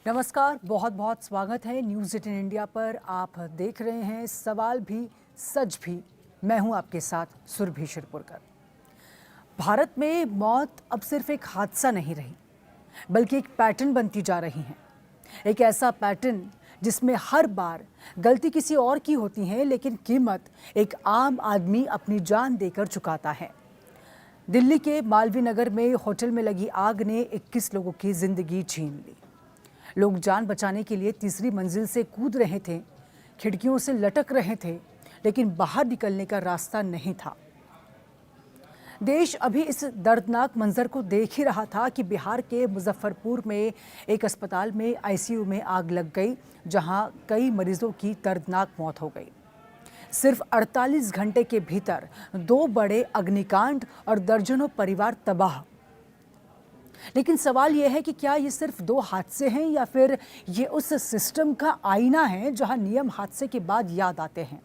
नमस्कार, बहुत बहुत स्वागत है न्यूज़ 18 इंडिया पर। आप देख रहे हैं सवाल भी सच भी। मैं हूं आपके साथ सुरभि शिरपुरकर। भारत में मौत अब सिर्फ एक हादसा नहीं रही, बल्कि एक पैटर्न बनती जा रही है। एक ऐसा पैटर्न जिसमें हर बार गलती किसी और की होती है, लेकिन कीमत एक आम आदमी अपनी जान देकर चुकाता है। दिल्ली के मालवीय नगर में होटल में लगी आग ने 21 लोगों की जिंदगी छीन ली। लोग जान बचाने के लिए तीसरी मंजिल से कूद रहे थे, खिड़कियों से लटक रहे थे, लेकिन बाहर निकलने का रास्ता नहीं था। देश अभी इस दर्दनाक मंजर को देख ही रहा था कि बिहार के मुजफ्फरपुर में एक अस्पताल में आईसीयू में आग लग गई, जहां कई मरीजों की दर्दनाक मौत हो गई। सिर्फ 48 घंटे के भीतर 2 बड़े अग्निकांड और दर्जनों परिवार तबाह। लेकिन सवाल यह है कि क्या ये सिर्फ 2 हादसे हैं या फिर ये उस सिस्टम का आईना है जहां नियम हादसे के बाद याद आते हैं।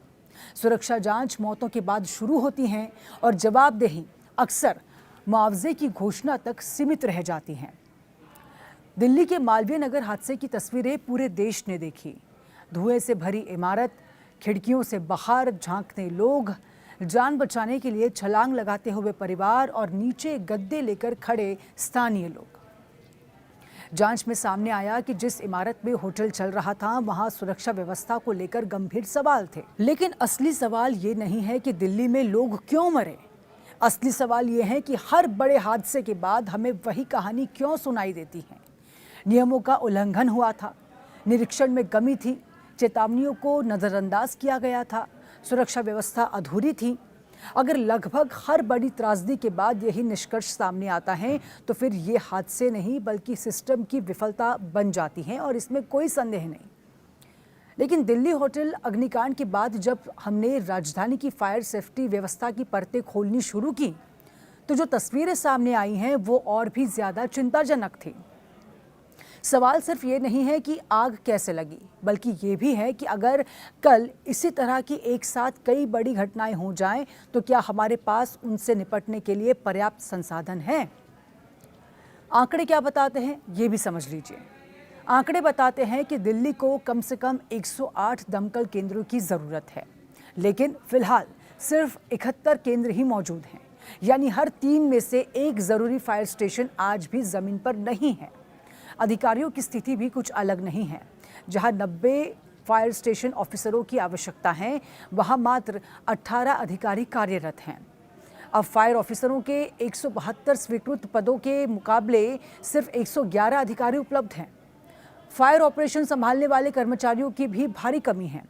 सुरक्षा जांच मौतों के बाद शुरू होती हैं और जवाबदेही अक्सर मुआवजे की घोषणा तक सीमित रह जाती हैं। दिल्ली के मालवीय नगर हादसे की तस्वीरें पूरे देश ने देखी। धुएं से भरी इमारत, खिड़कियों से बाहर झांकते लोग, जान बचाने के लिए छलांग लगाते हुए परिवार और नीचे गद्दे लेकर खड़े स्थानीय लोग। जांच में सामने आया कि जिस इमारत में होटल चल रहा था, वहां सुरक्षा व्यवस्था को लेकर गंभीर सवाल थे। लेकिन असली सवाल ये नहीं है कि दिल्ली में लोग क्यों मरे। असली सवाल ये है कि हर बड़े हादसे के बाद हमें वही कहानी क्यों सुनाई देती है। नियमों का उल्लंघन हुआ था, निरीक्षण में कमी थी, चेतावनियों को नजरअंदाज किया गया था, सुरक्षा व्यवस्था अधूरी थी। अगर लगभग हर बड़ी त्रासदी के बाद यही निष्कर्ष सामने आता है, तो फिर ये हादसे नहीं बल्कि सिस्टम की विफलता बन जाती हैं, और इसमें कोई संदेह नहीं। लेकिन दिल्ली होटल अग्निकांड के बाद जब हमने राजधानी की फायर सेफ्टी व्यवस्था की परतें खोलनी शुरू की, तो जो तस्वीरें सामने आई हैं वो और भी ज्यादा चिंताजनक थी। सवाल सिर्फ ये नहीं है कि आग कैसे लगी, बल्कि ये भी है कि अगर कल इसी तरह की एक साथ कई बड़ी घटनाएं हो जाएं, तो क्या हमारे पास उनसे निपटने के लिए पर्याप्त संसाधन हैं? आंकड़े क्या बताते हैं, ये भी समझ लीजिए। आंकड़े बताते हैं कि दिल्ली को कम से कम 108 दमकल केंद्रों की ज़रूरत है, लेकिन फिलहाल सिर्फ 71 केंद्र ही मौजूद हैं। यानी हर 3 में से एक ज़रूरी फायर स्टेशन आज भी ज़मीन पर नहीं है। अधिकारियों की स्थिति भी कुछ अलग नहीं है। जहां 90 फायर स्टेशन ऑफिसरों की आवश्यकता है, वहां मात्र 18 अधिकारी कार्यरत हैं। अब फायर ऑफिसरों के 172 स्वीकृत पदों के मुकाबले सिर्फ 111 अधिकारी उपलब्ध हैं। फायर ऑपरेशन संभालने वाले कर्मचारियों की भी भारी कमी है।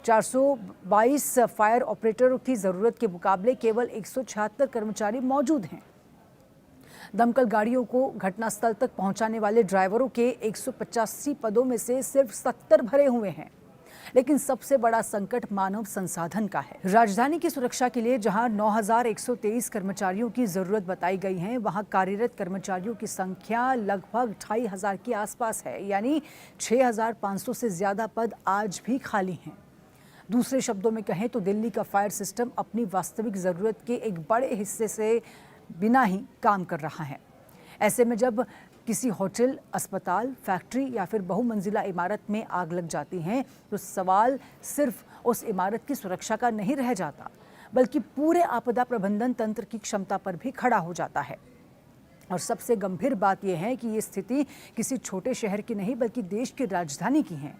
422 फायर ऑपरेटरों की जरूरत के मुकाबले केवल 176 कर्मचारी मौजूद हैं। दमकल गाड़ियों को घटनास्थल तक पहुंचाने वाले ड्राइवरों के 185 पदों में से सिर्फ 70 भरे हुए हैं। लेकिन सबसे बड़ा संकट मानव संसाधन का है। राजधानी की सुरक्षा के लिए जहां 9123 कर्मचारियों की जरूरत बताई गई है, वहां कार्यरत कर्मचारियों की संख्या लगभग 2500 के आसपास है। यानी 6500 से ज्यादा पद आज भी खाली हैं। दूसरे शब्दों में कहें तो दिल्ली का फायर सिस्टम अपनी वास्तविक जरूरत के एक बड़े हिस्से से बिना ही काम कर रहा है। ऐसे में जब किसी होटल, अस्पताल, फैक्ट्री या फिर बहुमंजिला इमारत में आग लग जाती है, तो सवाल सिर्फ उस इमारत की सुरक्षा का नहीं रह जाता, बल्कि पूरे आपदा प्रबंधन तंत्र की क्षमता पर भी खड़ा हो जाता है। और सबसे गंभीर बात यह है कि ये स्थिति किसी छोटे शहर की नहीं, बल्कि देश की राजधानी की है।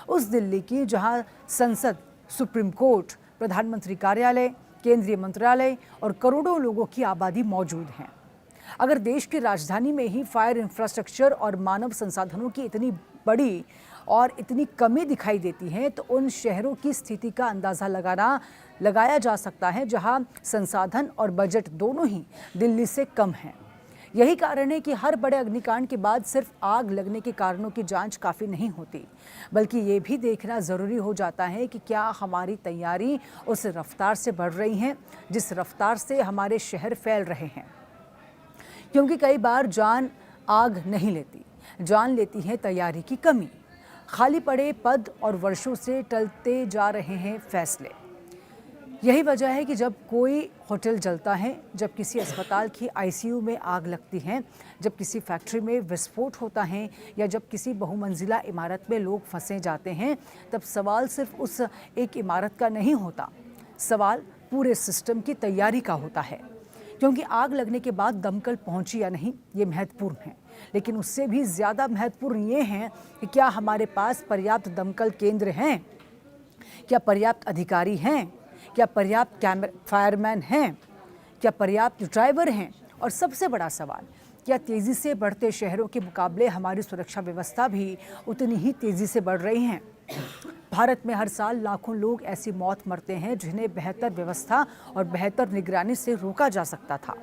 उस दिल्ली की जहां संसद, सुप्रीम कोर्ट, प्रधानमंत्री कार्यालय, केंद्रीय मंत्रालय और करोड़ों लोगों की आबादी मौजूद है। अगर देश की राजधानी में ही फायर इंफ्रास्ट्रक्चर और मानव संसाधनों की इतनी बड़ी और इतनी कमी दिखाई देती है, तो उन शहरों की स्थिति का अंदाज़ा लगाया जा सकता है जहां संसाधन और बजट दोनों ही दिल्ली से कम हैं। यही कारण है कि हर बड़े अग्निकांड के बाद सिर्फ आग लगने के कारणों की जांच काफ़ी नहीं होती, बल्कि ये भी देखना ज़रूरी हो जाता है कि क्या हमारी तैयारी उस रफ्तार से बढ़ रही है जिस रफ्तार से हमारे शहर फैल रहे हैं। क्योंकि कई बार जान आग नहीं लेती, जान लेती है तैयारी की कमी, खाली पड़े पद और वर्षों से टलते जा रहे हैं फैसले। यही वजह है कि जब कोई होटल जलता है, जब किसी अस्पताल की आईसीयू में आग लगती है, जब किसी फैक्ट्री में विस्फोट होता है या जब किसी बहुमंजिला इमारत में लोग फंसे जाते हैं, तब सवाल सिर्फ उस एक इमारत का नहीं होता, सवाल पूरे सिस्टम की तैयारी का होता है। क्योंकि आग लगने के बाद दमकल पहुंची या नहीं, ये महत्वपूर्ण है, लेकिन उससे भी ज़्यादा महत्वपूर्ण ये है कि क्या हमारे पास पर्याप्त दमकल केंद्र हैं, क्या पर्याप्त अधिकारी हैं, क्या पर्याप्त फायरमैन हैं, क्या पर्याप्त ड्राइवर हैं, और सबसे बड़ा सवाल, क्या तेज़ी से बढ़ते शहरों के मुकाबले हमारी सुरक्षा व्यवस्था भी उतनी ही तेज़ी से बढ़ रही हैं। भारत में हर साल लाखों लोग ऐसी मौत मरते हैं जिन्हें बेहतर व्यवस्था और बेहतर निगरानी से रोका जा सकता था।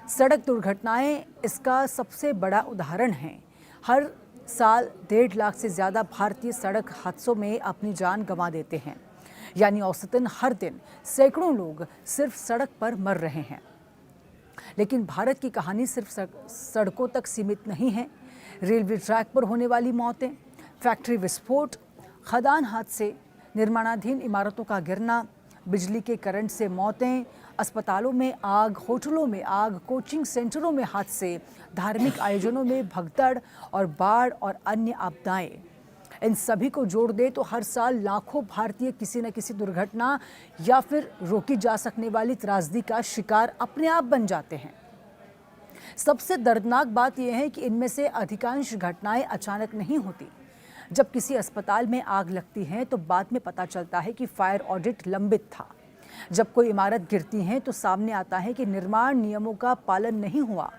सड़क दुर्घटनाएं इसका सबसे बड़ा उदाहरण हैं। हर साल 1.5 लाख से ज़्यादा भारतीय सड़क हादसों में अपनी जान गंवा देते हैं, यानी औसतन हर दिन सैकड़ों लोग सिर्फ सड़क पर मर रहे हैं। लेकिन भारत की कहानी सिर्फ सड़कों तक सीमित नहीं है। रेलवे ट्रैक पर होने वाली मौतें, फैक्ट्री विस्फोट, खदान हादसे, निर्माणाधीन इमारतों का गिरना, बिजली के करंट से मौतें, अस्पतालों में आग, होटलों में आग, कोचिंग सेंटरों में हादसे, धार्मिक आयोजनों में भगदड़ और बाढ़ और अन्य आपदाएं, इन सभी को जोड़ दे तो हर साल लाखों भारतीय किसी न किसी दुर्घटना या फिर रोकी जा सकने वाली त्रासदी का शिकार अपने आप बन जाते हैं। सबसे दर्दनाक बात यह है कि इनमें से अधिकांश घटनाएं अचानक नहीं होती। जब किसी अस्पताल में आग लगती है तो बाद में पता चलता है कि फायर ऑडिट लंबित था। जब कोई इमारत गिरती है तो सामने आता है कि निर्माण नियमों का पालन नहीं हुआ।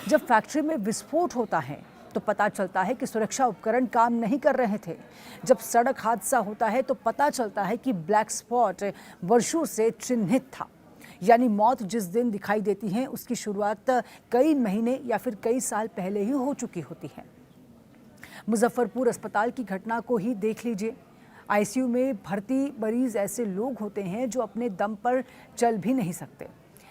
जब फैक्ट्री में विस्फोट होता है तो पता चलता है कि सुरक्षा उपकरण काम नहीं कर रहे थे। जब सड़क हादसा होता है तो पता चलता है कि ब्लैक स्पॉट वर्षों से चिन्हित था, यानी मौत जिस दिन दिखाई देती है उसकी शुरुआत कई महीने या फिर कई साल पहले ही हो चुकी होती है। मुजफ्फरपुर अस्पताल की घटना को ही देख लीजिए। आईसीयू में भर्ती मरीज ऐसे लोग होते हैं जो अपने दम पर चल भी नहीं सकते।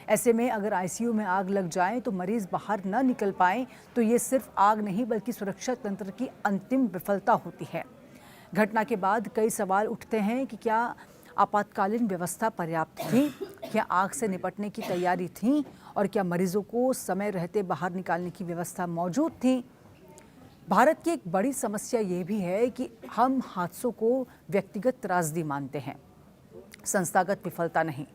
ऐसे में अगर आईसीयू में आग लग जाए तो मरीज बाहर न निकल पाए तो ये सिर्फ आग नहीं बल्कि सुरक्षा तंत्र की अंतिम विफलता होती है। घटना के बाद कई सवाल उठते हैं कि क्या आपातकालीन व्यवस्था पर्याप्त थी, क्या आग से निपटने की तैयारी थी और क्या मरीजों को समय रहते बाहर निकालने की व्यवस्था मौजूद थी। भारत की एक बड़ी समस्या ये भी है कि हम हादसों को व्यक्तिगत त्रासदी मानते हैं, संस्थागत विफलता नहीं।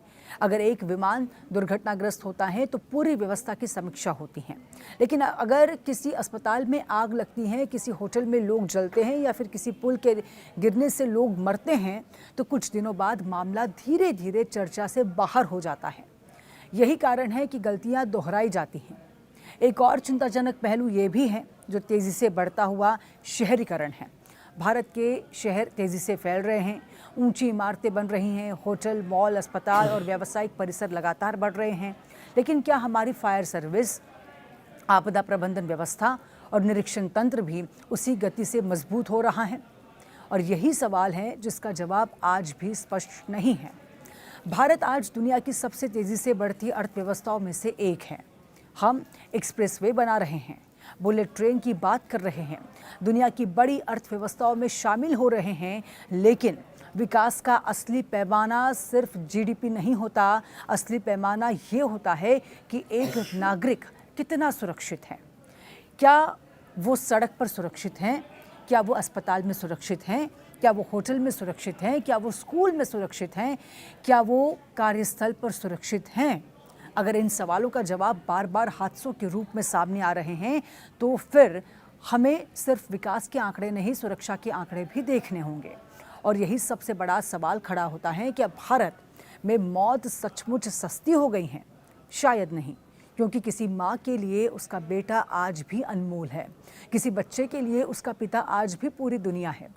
अगर एक विमान दुर्घटनाग्रस्त होता है तो पूरी व्यवस्था की समीक्षा होती है, लेकिन अगर किसी अस्पताल में आग लगती है, किसी होटल में लोग जलते हैं या फिर किसी पुल के गिरने से लोग मरते हैं तो कुछ दिनों बाद मामला धीरे धीरे चर्चा से बाहर हो जाता है। यही कारण है कि गलतियां दोहराई जाती हैं। एक और चिंताजनक पहलू ये भी है जो तेज़ी से बढ़ता हुआ शहरीकरण है। भारत के शहर तेज़ी से फैल रहे हैं, ऊंची इमारतें बन रही हैं, होटल, मॉल, अस्पताल और व्यावसायिक परिसर लगातार बढ़ रहे हैं। लेकिन क्या हमारी फायर सर्विस, आपदा प्रबंधन व्यवस्था और निरीक्षण तंत्र भी उसी गति से मजबूत हो रहा है? और यही सवाल है जिसका जवाब आज भी स्पष्ट नहीं है। भारत आज दुनिया की सबसे तेज़ी से बढ़ती अर्थव्यवस्थाओं में से एक है। हम एक्सप्रेसवे बना रहे हैं, बुलेट ट्रेन की बात कर रहे हैं, दुनिया की बड़ी अर्थव्यवस्थाओं में शामिल हो रहे हैं, लेकिन विकास का असली पैमाना सिर्फ जीडीपी नहीं होता। असली पैमाना ये होता है कि एक नागरिक कितना सुरक्षित है। क्या वो सड़क पर सुरक्षित हैं? क्या वो अस्पताल में सुरक्षित हैं? क्या वो होटल में सुरक्षित हैं? क्या वो स्कूल में सुरक्षित हैं? क्या वो कार्यस्थल पर सुरक्षित हैं? अगर इन सवालों का जवाब बार बार हादसों के रूप में सामने आ रहे हैं तो फिर हमें सिर्फ विकास के आंकड़े नहीं, सुरक्षा के आंकड़े भी देखने होंगे। और यही सबसे बड़ा सवाल खड़ा होता है कि अब भारत में मौत सचमुच सस्ती हो गई हैं? शायद नहीं, क्योंकि किसी माँ के लिए उसका बेटा आज भी अनमोल है, किसी बच्चे के लिए उसका पिता आज भी पूरी दुनिया है,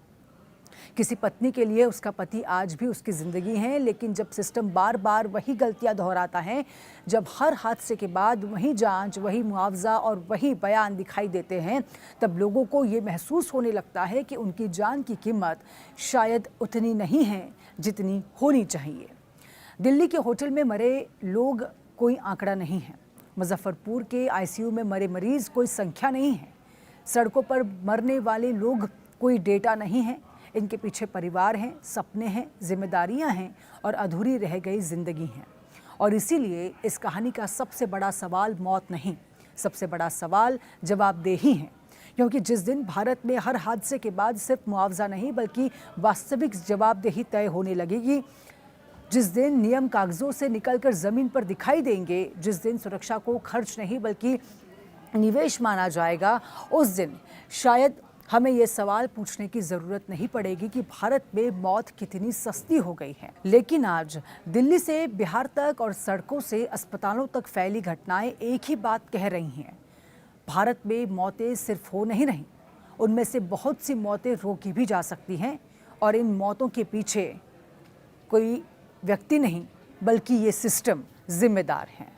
किसी पत्नी के लिए उसका पति आज भी उसकी ज़िंदगी है। लेकिन जब सिस्टम बार बार वही गलतियां दोहराता है, जब हर हादसे के बाद वही जांच, वही मुआवजा और वही बयान दिखाई देते हैं, तब लोगों को ये महसूस होने लगता है कि उनकी जान की कीमत शायद उतनी नहीं है जितनी होनी चाहिए। दिल्ली के होटल में मरे लोग कोई आंकड़ा नहीं है, मुजफ्फरपुर के आईसीयू में मरे मरीज कोई संख्या नहीं है, सड़कों पर मरने वाले लोग कोई डेटा नहीं है, इनके पीछे परिवार हैं, सपने हैं, जिम्मेदारियां हैं और अधूरी रह गई जिंदगी हैं। और इसीलिए इस कहानी का सबसे बड़ा सवाल मौत नहीं, सबसे बड़ा सवाल जवाबदेही है। क्योंकि जिस दिन भारत में हर हादसे के बाद सिर्फ मुआवजा नहीं बल्कि वास्तविक जवाबदेही तय होने लगेगी, जिस दिन नियम कागजों से निकलकर जमीन पर दिखाई देंगे, जिस दिन सुरक्षा को खर्च नहीं बल्कि निवेश माना जाएगा, उस दिन शायद हमें ये सवाल पूछने की जरूरत नहीं पड़ेगी कि भारत में मौत कितनी सस्ती हो गई है। लेकिन आज दिल्ली से बिहार तक और सड़कों से अस्पतालों तक फैली घटनाएं एक ही बात कह रही हैं। भारत में मौतें सिर्फ हो नहीं रही, उनमें से बहुत सी मौतें रोकी भी जा सकती हैं और इन मौतों के पीछे कोई व्यक्ति नहीं बल्कि ये सिस्टम जिम्मेदार हैं।